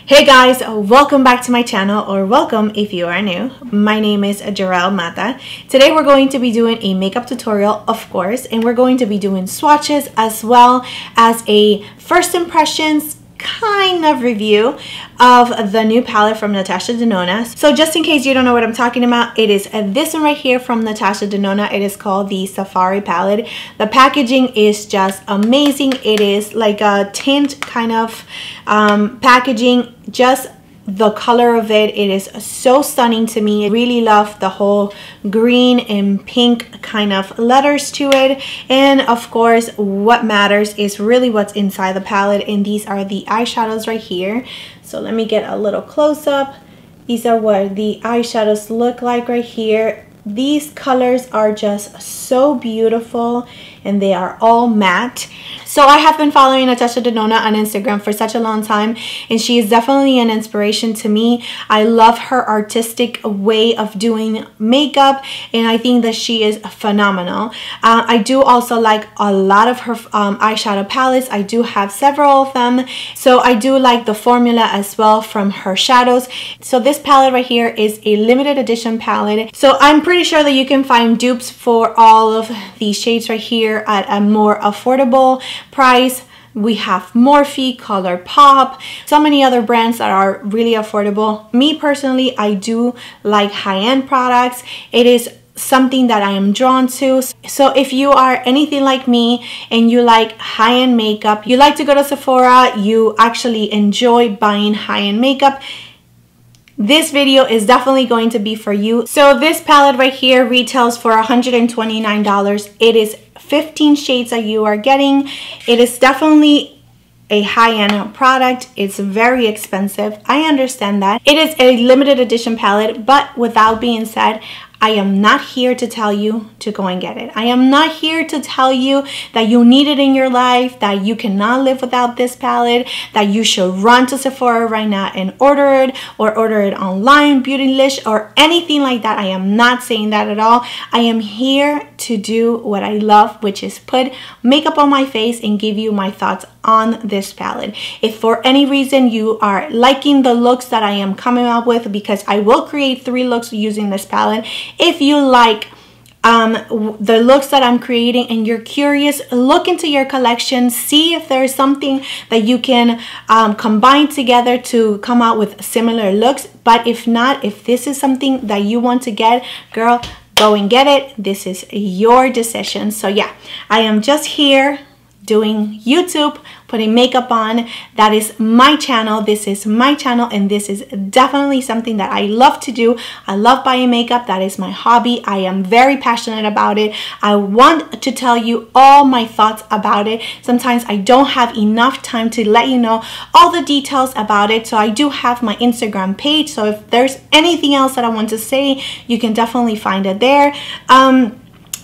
Hey guys, welcome back to my channel, or welcome if you are new. My name is Gerel Matta. Today we're going to be doing a makeup tutorial, of course, and we're going to be doing swatches as well as a first impressions kind of review of the new palette from Natasha Denona. So just in case you don't know what I'm talking about, it is this one right here from Natasha Denona. It is called the Safari palette. The packaging is just amazing. It is like a tint kind of packaging. Just the color of it is so stunning to me. I really love the whole green and pink kind of letters to it, and of course what matters is really what's inside the palette, and these are the eyeshadows right here. So let me get a little close up. These are what the eyeshadows look like right here. These colors are just so beautiful and they are all matte. So I have been following Natasha Denona on Instagram for such a long time, and she is definitely an inspiration to me. I love her artistic way of doing makeup, and I think that she is phenomenal. I do also like a lot of her eyeshadow palettes. I do have several of them, so I do like the formula as well from her shadows. So this palette right here is a limited edition palette, so I'm pretty sure that you can find dupes for all of these shades right here at a more affordable price. We have Morphe, ColourPop, so many other brands that are really affordable. Me personally, I do like high-end products. It is something that I am drawn to. So if you are anything like me and you like high-end makeup, you like to go to Sephora, you actually enjoy buying high-end makeup, this video is definitely going to be for you. So this palette right here retails for $129. It is 15 shades that you are getting. It is definitely a high-end product. It's very expensive. I understand that. It is a limited edition palette, but with that being said, I am not here to tell you to go and get it. I am not here to tell you that you need it in your life, that you cannot live without this palette, that you should run to Sephora right now and order it, or order it online, Beautylish, or anything like that. I am not saying that at all. I am here to do what I love, which is put makeup on my face and give you my thoughts on this palette. If for any reason you are liking the looks that I am coming up with, because I will create 3 looks using this palette. If you like the looks that I'm creating and you're curious, look into your collection, see if there's something that you can combine together to come out with similar looks. But if not, if this is something that you want to get, girl, go and get it. This is your decision. So yeah, I am just here doing YouTube, putting makeup on. That is my channel. This is my channel, and this is definitely something that I love to do. I love buying makeup. That is my hobby. I am very passionate about it. I want to tell you all my thoughts about it. Sometimes I don't have enough time to let you know all the details about it. So I do have my Instagram page. So if there's anything else that I want to say, you can definitely find it there.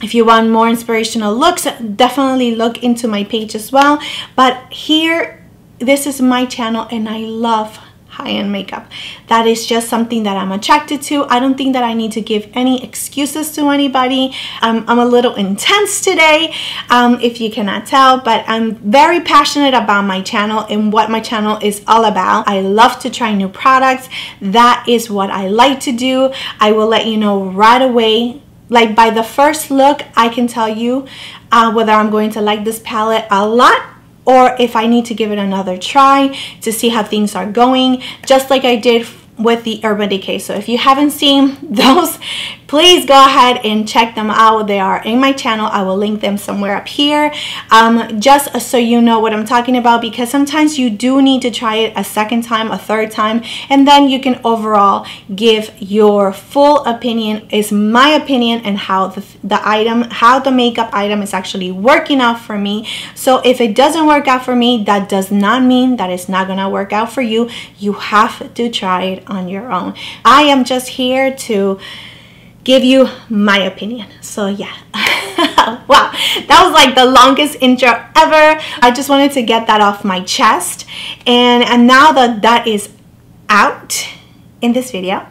If you want more inspirational looks, definitely look into my page as well. But here, this is my channel, and I love high-end makeup. That is just something that I'm attracted to. I don't think that I need to give any excuses to anybody. I'm a little intense today, if you cannot tell, but I'm very passionate about my channel and what my channel is all about. I love to try new products. That is what I like to do. I will let you know right away. Like by the first look, I can tell you whether I'm going to like this palette a lot, or if I need to give it another try to see how things are going, just like I did with the Urban Decay. So if you haven't seen those, please go ahead and check them out. They are in my channel. I will link them somewhere up here, just so you know what I'm talking about, because sometimes you do need to try it a second time, a third time, and then you can overall give your full opinion. Is my opinion and how the makeup item is actually working out for me. So if it doesn't work out for me, that does not mean that it's not gonna work out for you. You have to try it on your own. I am just here to give you my opinion. So yeah. Wow, that was like the longest intro ever. I just wanted to get that off my chest, and now that that is out in this video,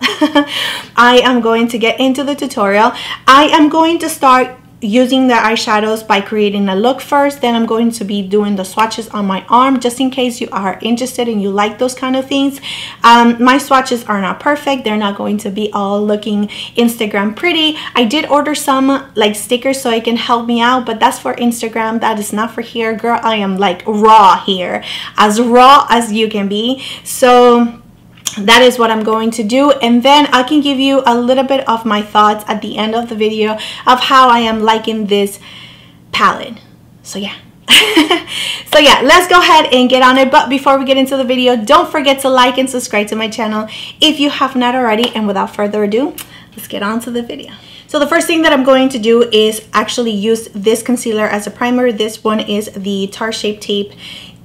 I am going to get into the tutorial. I am going to start using the eyeshadows by creating a look first. Then I'm going to be doing the swatches on my arm, just in case you are interested and you like those kind of things. My swatches are not perfect. They're not going to be all looking Instagram pretty. I did order some like stickers so it can help me out, but that's for Instagram. That is not for here. Girl, I am like raw here, as raw as you can be. So that is what I'm going to do, and then I can give you a little bit of my thoughts at the end of the video of how I am liking this palette. So yeah. So yeah, let's go ahead and get on it. But before we get into the video, don't forget to like and subscribe to my channel if you have not already. And without further ado, let's get on to the video. So the first thing that I'm going to do is actually use this concealer as a primer. This one is the Tarte Shape Tape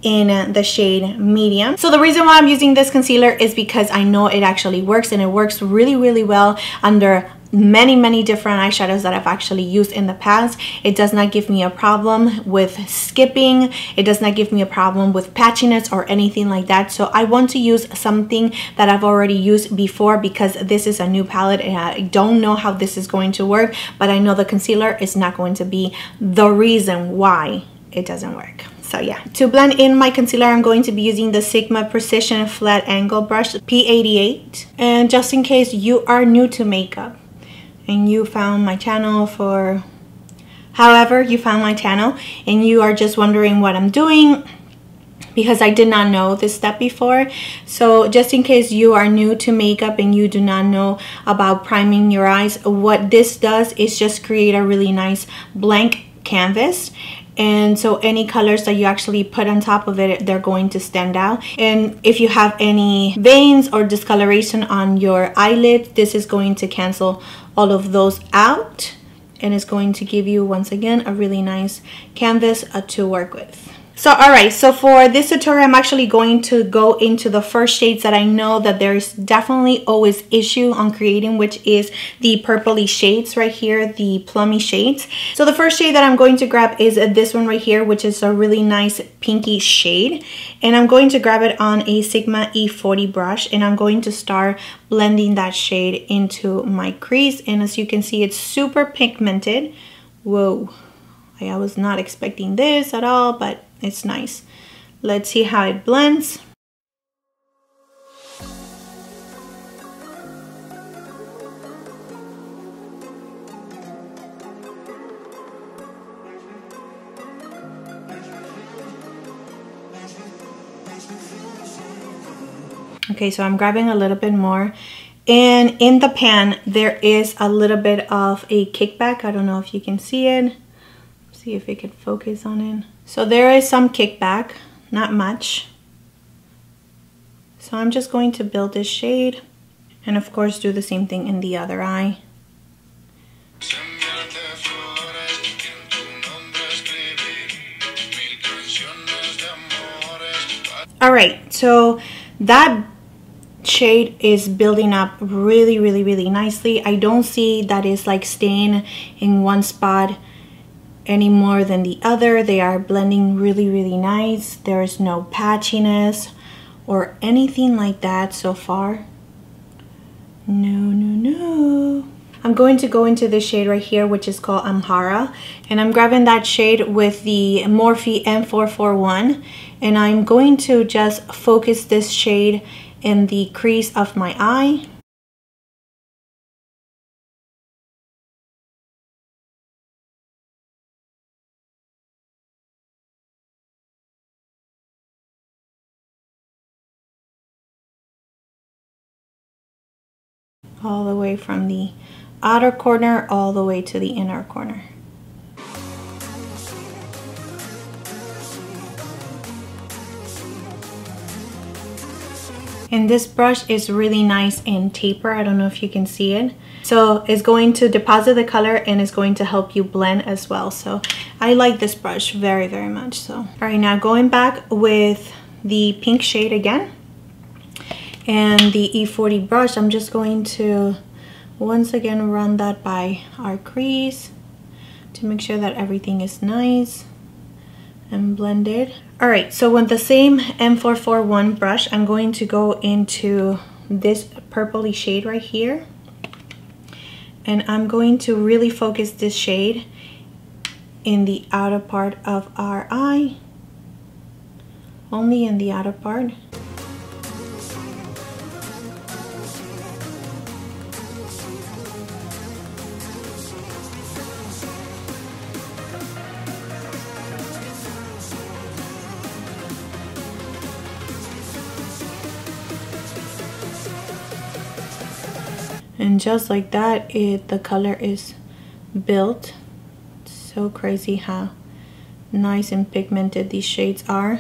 in the shade medium. So the reason why I'm using this concealer is because I know it actually works, and it works really, really well under many different eyeshadows that I've actually used in the past. It does not give me a problem with skipping. It does not give me a problem with patchiness or anything like that. So I want to use something that I've already used before, because this is a new palette and I don't know how this is going to work, but I know the concealer is not going to be the reason why it doesn't work. So yeah, to blend in my concealer, I'm going to be using the Sigma Precision Flat Angle Brush P88. And just in case you are new to makeup and you found my channel for however you found my channel and you are just wondering what I'm doing, because I did not know this step before. So just in case you are new to makeup and you do not know about priming your eyes, what this does is just create a really nice blank canvas. And so any colors that you actually put on top of it, they're going to stand out. And if you have any veins or discoloration on your eyelids, this is going to cancel all of those out, and it's going to give you, once again, a really nice canvas to work with. So alright, so for this tutorial, I'm actually going to go into the first shades that I know that there's definitely always issue on creating, which is the purpley shades right here, the plummy shades. So the first shade that I'm going to grab is this one right here, which is a really nice pinky shade. And I'm going to grab it on a Sigma E40 brush, and I'm going to start blending that shade into my crease. And as you can see, it's super pigmented. Whoa, I was not expecting this at all, but it's nice. Let's see how it blends. Okay, so I'm grabbing a little bit more, and in the pan there is a little bit of a kickback. I don't know if you can see it. See if it can focus on it. So there is some kickback, not much. So I'm just going to build this shade, and of course do the same thing in the other eye. Alright, so that shade is building up really nicely. I don't see that it's like staying in one spot any more than the other. They are blending really nice. There is no patchiness or anything like that so far. No. I'm going to go into this shade right here, which is called Amhara, and I'm grabbing that shade with the Morphe M441, and I'm going to just focus this shade in the crease of my eye. All the way from the outer corner all the way to the inner corner. And this brush is really nice and taper. I don't know if you can see it. So it's going to deposit the color and it's going to help you blend as well. So I like this brush very much. So all right, now going back with the pink shade again and the E40 brush, I'm just going to once again run that by our crease to make sure that everything is nice and blended. All right, so with the same M441 brush, I'm going to go into this purpley shade right here, and I'm going to really focus this shade in the outer part of our eye, only in the outer part. And just like that, the color is built. So crazy how nice and pigmented these shades are,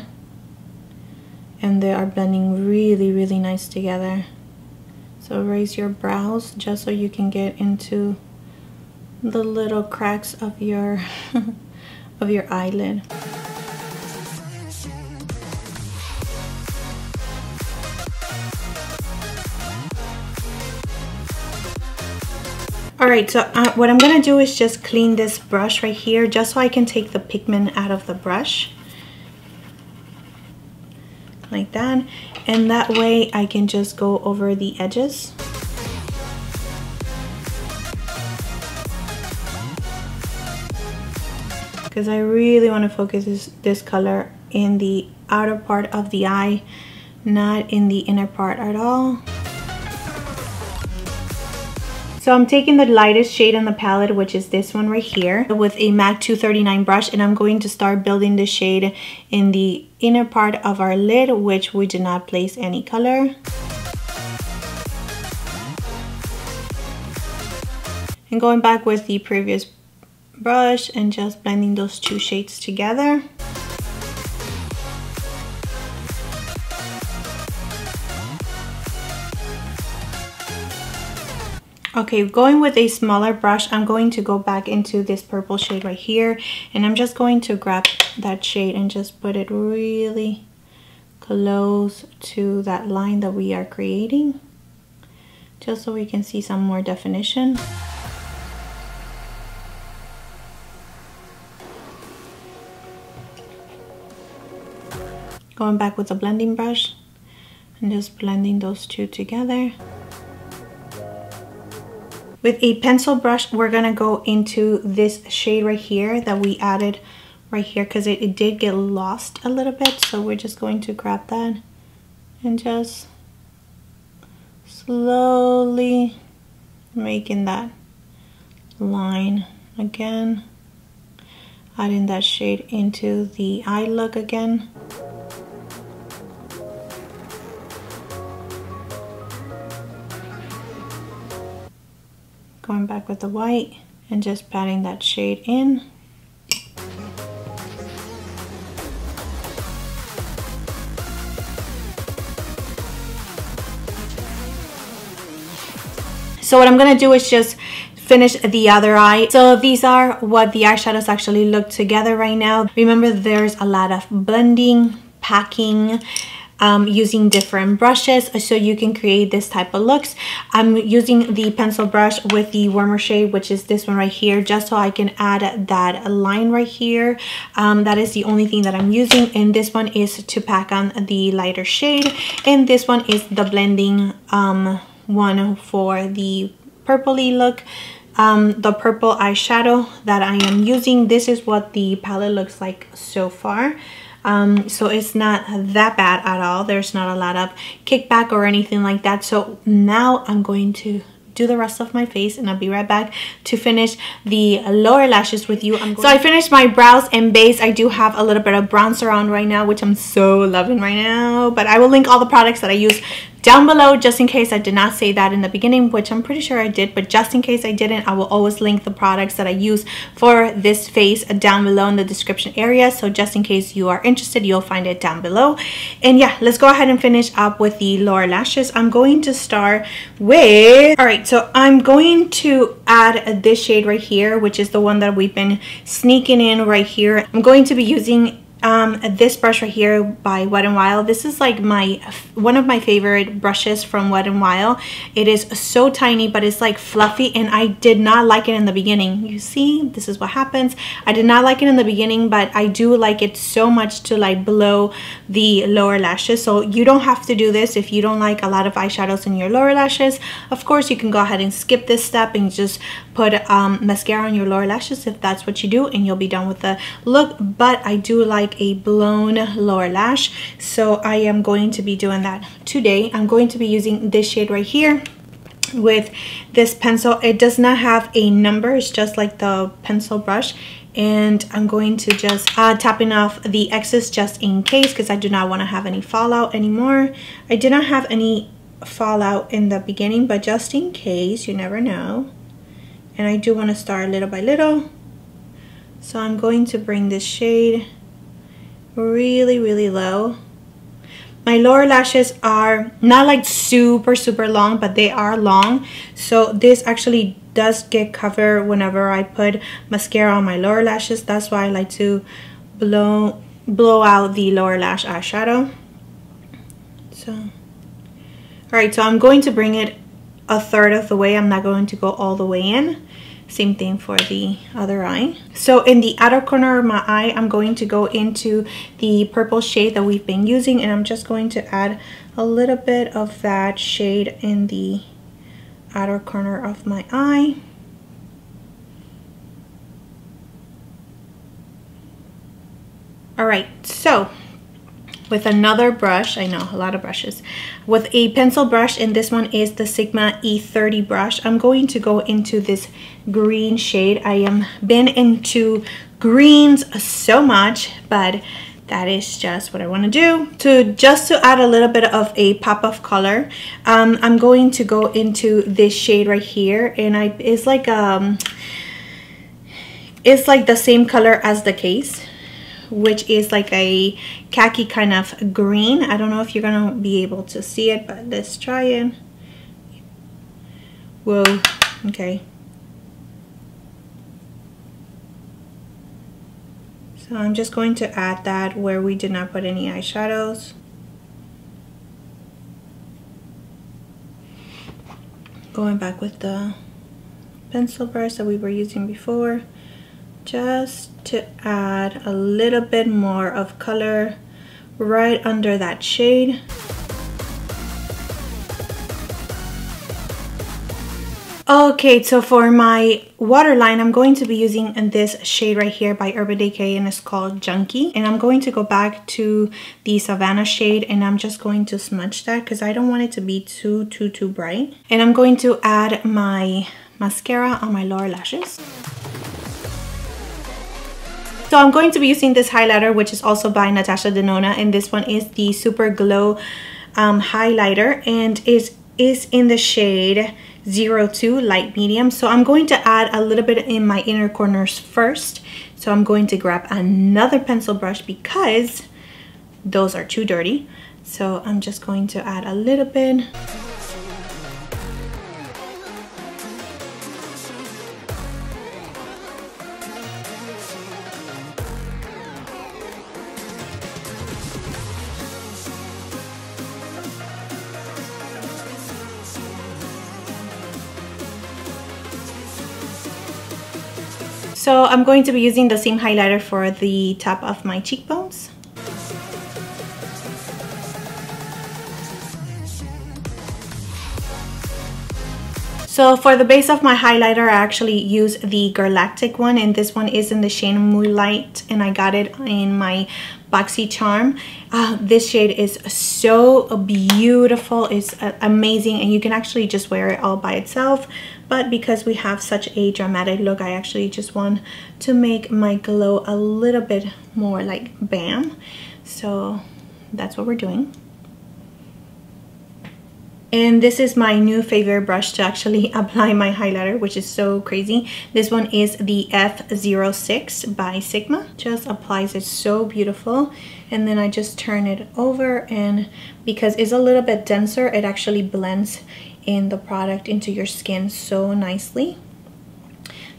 and they are blending really, really nice together. So raise your brows just so you can get into the little cracks of your of your eyelid. Alright, so what I'm gonna do is just clean this brush right here, just so I can take the pigment out of the brush. Like that. And that way I can just go over the edges. Because I really want to focus this color in the outer part of the eye, not in the inner part at all. So I'm taking the lightest shade on the palette, which is this one right here, with a MAC 239 brush, and I'm going to start building the shade in the inner part of our lid, which we did not place any color. And going back with the previous brush and just blending those two shades together. Okay, going with a smaller brush, I'm going to go back into this purple shade right here, and I'm just going to grab that shade and just put it really close to that line that we are creating, just so we can see some more definition. Going back with a blending brush and just blending those two together. With a pencil brush, we're gonna go into this shade right here that we added right here, because it did get lost a little bit. So we're just going to grab that and just slowly making that line again, adding that shade into the eye look again. Going back with the white and just patting that shade in. So what I'm gonna do is just finish the other eye. So these are what the eyeshadows actually look together right now. Remember, there's a lot of blending, packing, using different brushes so you can create this type of looks. I'm using the pencil brush with the warmer shade, which is this one right here, just so I can add that line right here. That is the only thing that I'm using, and this one is to pack on the lighter shade, and this one is the blending one for the purpley look. The purple eyeshadow that I am using, this is what the palette looks like so far. So it's not that bad at all. There's not a lot of kickback or anything like that. So now I'm going to do the rest of my face, and I'll be right back to finish the lower lashes with you. So I finished my brows and base. I do have a little bit of bronzer on right now, which I'm so loving right now, but I will link all the products that I use down below, just in case I did not say that in the beginning, which I'm pretty sure I did, but just in case I didn't, I will always link the products that I use for this face down below in the description area. So just in case you are interested, you'll find it down below. And yeah, let's go ahead and finish up with the lower lashes. I'm going to start with, all right, so I'm going to add this shade right here, which is the one that we've been sneaking in right here. I'm going to be using this brush right here by Wet n Wild. This is like one of my favorite brushes from Wet n Wild. It is so tiny, but it's like fluffy, and I did not like it in the beginning. You see, this is what happens. I did not like it in the beginning, but I do like it so much to like blow the lower lashes. So you don't have to do this if you don't like a lot of eyeshadows in your lower lashes. Of course, you can go ahead and skip this step and just put mascara on your lower lashes if that's what you do, and you'll be done with the look. But I do like a blown lower lash, so I am going to be doing that today. I'm going to be using this shade right here with this pencil. It does not have a number, it's just like the pencil brush, and I'm going to just tapping off the excess just in case, because I do not want to have any fallout anymore. I did not have any fallout in the beginning, but just in case, you never know. And I do want to start little by little, so I'm going to bring this shade really low. My lower lashes are not like super long, but they are long, so this actually does get covered whenever I put mascara on my lower lashes. That's why I like to blow out the lower lash eyeshadow. So alright, so I'm going to bring it a third of the way. I'm not going to go all the way in. Same thing for the other eye. So in the outer corner of my eye, I'm going to go into the purple shade that we've been using, and I'm just going to add a little bit of that shade in the outer corner of my eye. All right, so with another brush, I know a lot of brushes, with a pencil brush, and this one is the Sigma E30 brush, I'm going to go into this green shade. I am been into greens so much, but that is just what I want to do. Just to add a little bit of a pop of color, I'm going to go into this shade right here, and it's like the same color as the case, which is like a khaki kind of green. I don't know if you're gonna be able to see it, but let's try it. Whoa, okay. So I'm just going to add that where we did not put any eyeshadows. Going back with the pencil brush that we were using before, just to add a little bit more of color right under that shade. Okay, so for my waterline, I'm going to be using this shade right here by Urban Decay, and it's called Junkie. And I'm going to go back to the Savannah shade, and I'm just going to smudge that because I don't want it to be too bright. And I'm going to add my mascara on my lower lashes. So I'm going to be using this highlighter, which is also by Natasha Denona, and this one is the Super Glow highlighter, and is in the shade 02 light medium. So I'm going to add a little bit in my inner corners first. So I'm going to grab another pencil brush because those are too dirty. So I'm just going to add a little bit. So I'm going to be using the same highlighter for the top of my cheekbones. So for the base of my highlighter, I actually use the Galactic one, and this one is in the shade Moonlight, and I got it in my Boxy Charm. This shade is so beautiful. It's amazing, and you can actually just wear it all by itself. But because we have such a dramatic look, I actually just want to make my glow a little bit more like bam. So that's what we're doing. And this is my new favorite brush to actually apply my highlighter, which is so crazy. This one is the F06 by Sigma. Just applies it so beautiful. And then I just turn it over, and because it's a little bit denser, it actually blends in the product into your skin so nicely.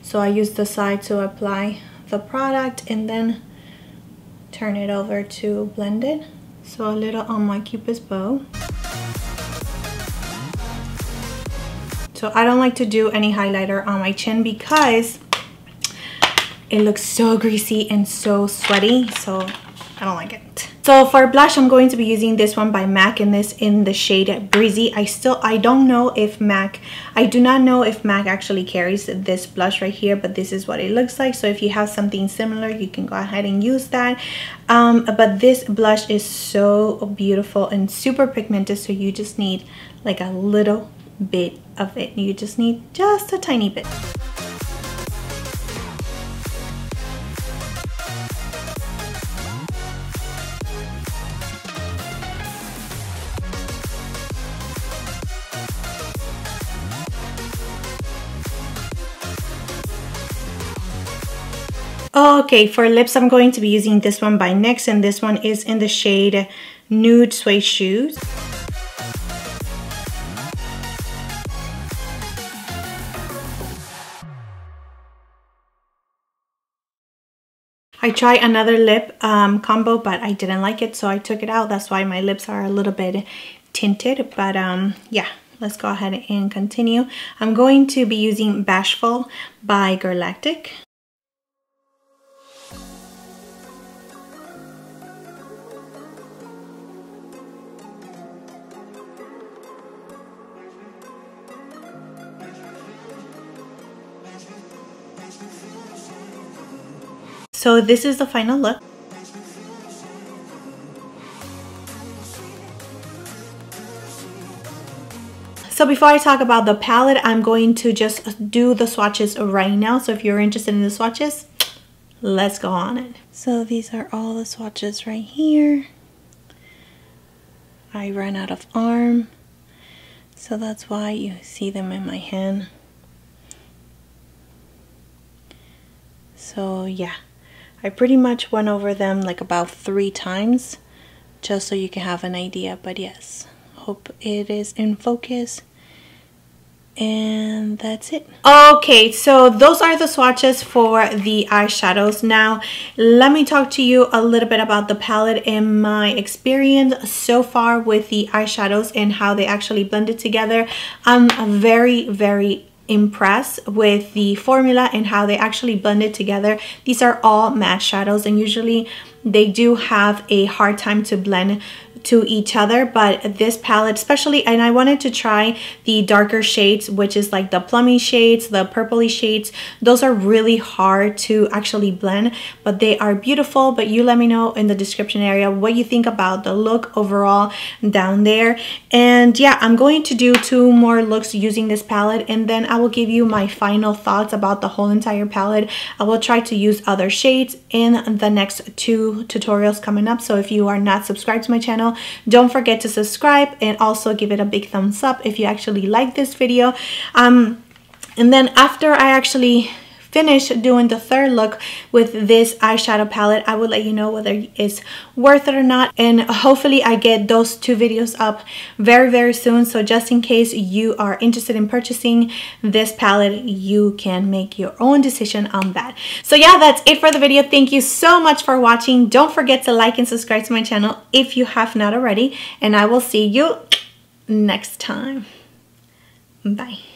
So I use the side to apply the product, and then turn it over to blend it. So a little on my Cupid's bow. So I don't like to do any highlighter on my chin because it looks so greasy and so sweaty, so I don't like it. So for blush, I'm going to be using this one by MAC, and this in the shade Breezy. I don't know if MAC, I do not know if MAC actually carries this blush right here, but this is what it looks like. So if you have something similar, you can go ahead and use that. But this blush is so beautiful and super pigmented, so you just need like a little bit of it. You just need just a tiny bit. Okay, for lips, I'm going to be using this one by NYX, and this one is in the shade Nude Suede Shoes. I tried another lip combo, but I didn't like it, so I took it out. That's why my lips are a little bit tinted, but yeah. Let's go ahead and continue. I'm going to be using Bashful by Galactic. So this is the final look. So before I talk about the palette, I'm going to just do the swatches right now. So if you're interested in the swatches, let's go on it. So these are all the swatches right here. I ran out of arm, so that's why you see them in my hand. So yeah, I pretty much went over them like about 3 times just so you can have an idea, but yes, hope it is in focus. And that's it. Okay, so those are the swatches for the eyeshadows. Now let me talk to you a little bit about the palette and my experience so far with the eyeshadows and how they actually blended together. I'm very impressed with the formula and how they actually blended together. These are all matte shadows, and usually they do have a hard time to blend to each other, but this palette especially, and I wanted to try the darker shades, which is like the plummy shades, the purpley shades. Those are really hard to actually blend, but they are beautiful. But you let me know in the description area what you think about the look overall down there. And yeah, I'm going to do 2 more looks using this palette, and then I will give you my final thoughts about the whole entire palette. I will try to use other shades in the next 2 tutorials coming up. So if you are not subscribed to my channel, don't forget to subscribe, and also give it a big thumbs up if you actually like this video. And then after I actually finish doing the 3rd look with this eyeshadow palette, I will let you know whether it's worth it or not, and hopefully I get those 2 videos up very soon. So just in case you are interested in purchasing this palette, you can make your own decision on that. So yeah, that's it for the video. Thank you so much for watching. Don't forget to like and subscribe to my channel if you have not already, and I will see you next time. Bye.